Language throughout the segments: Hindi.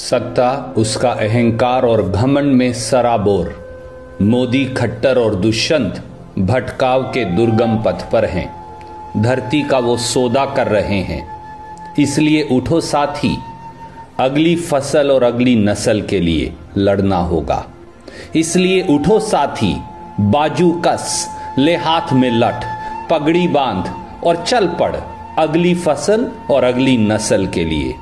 सत्ता, उसका अहंकार और घमंड में सराबोर। मोदी, खट्टर और दुष्यंत भटकाव के दुर्गम पथ पर हैं। धरती का वो सौदा कर रहे हैं। इसलिए उठो साथी, अगली फसल और अगली नस्ल के लिए लड़ना होगा। इसलिए उठो साथी, बाजू कस, ले हाथ में लठ, पगड़ी बांध और चल पड़ अगली फसल और अगली नस्ल के लिए।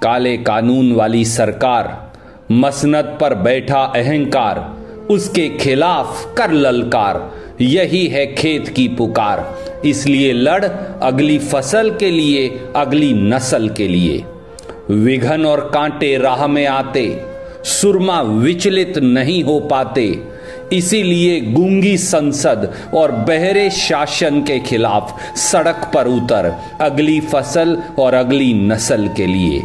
काले कानून वाली सरकार, मसनद पर बैठा अहंकार, उसके खिलाफ कर ललकार, यही है खेत की पुकार। इसलिए लड़ अगली फसल के लिए, अगली नस्ल के लिए। विघन और कांटे राह में आते, सुरमा विचलित नहीं हो पाते। इसीलिए गूंगी संसद और बहरे शासन के खिलाफ सड़क पर उतर अगली फसल और अगली नस्ल के लिए।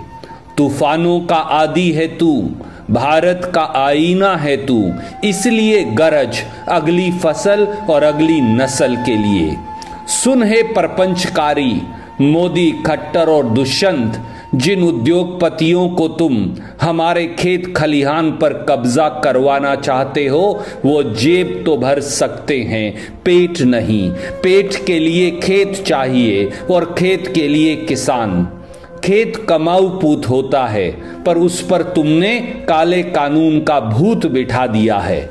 तूफानों का आदी है तू, भारत का आईना है तू, इसलिए गरज अगली फसल और अगली नस्ल के लिए। सुन है प्रपंचकारी, मोदी, खट्टर और दुष्यंत, जिन उद्योगपतियों को तुम हमारे खेत खलिहान पर कब्जा करवाना चाहते हो, वो जेब तो भर सकते हैं, पेट नहीं। पेट के लिए खेत चाहिए और खेत के लिए किसान। खेत कमाऊ पूत होता है, पर उस पर तुमने काले कानून का भूत बिठा दिया है।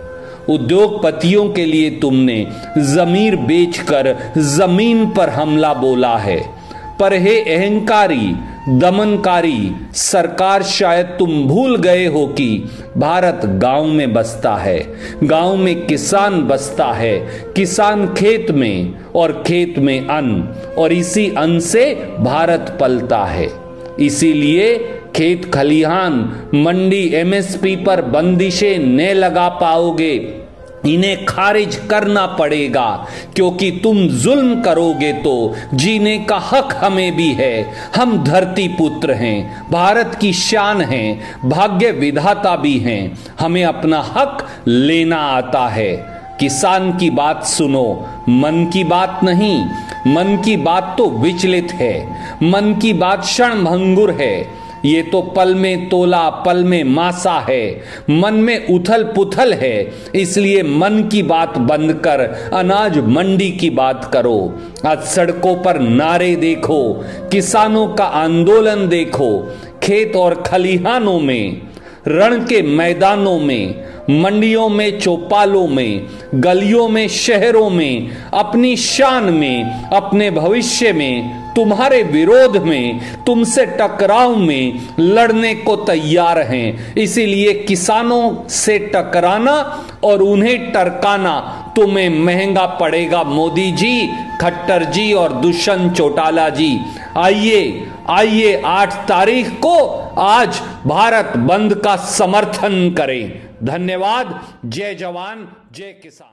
उद्योगपतियों के लिए तुमने जमीर बेचकर जमीन पर हमला बोला है। पर हे अहंकारी, दमनकारी सरकार, शायद तुम भूल गए हो कि भारत गांव में बसता है, गांव में किसान बसता है, किसान खेत में और खेत में अन्न, और इसी अन्न से भारत पलता है। इसीलिए खेत खलिहान, मंडी, एमएसपी पर बंदिशें न लगा पाओगे। इन्हें खारिज करना पड़ेगा, क्योंकि तुम जुल्म करोगे तो जीने का हक हमें भी है। हम धरती पुत्र हैं, भारत की शान हैं, भाग्य विधाता भी हैं। हमें अपना हक लेना आता है। किसान की बात सुनो, मन की बात नहीं। मन की बात तो विचलित है, मन की बात क्षणभंगुर है। ये तो पल में तोला, पल में मासा है। मन में उथल पुथल है, इसलिए मन की बात बंद कर अनाज मंडी की बात करो। आज सड़कों पर नारे देखो, किसानों का आंदोलन देखो। खेत और खलिहानों में, रण के मैदानों में, मंडियों में, चौपालों में, गलियों में, शहरों में, अपनी शान में, अपने भविष्य में, तुम्हारे विरोध में, तुमसे टकराव में लड़ने को तैयार हैं। इसीलिए किसानों से टकराना और उन्हें टरकाना तुम्हें महंगा पड़ेगा। मोदी जी, खट्टर जी और दुष्यंत चौटाला जी, आइए आइए 8 तारीख को आज भारत बंद का समर्थन करें। धन्यवाद। जय जवान, जय किसान।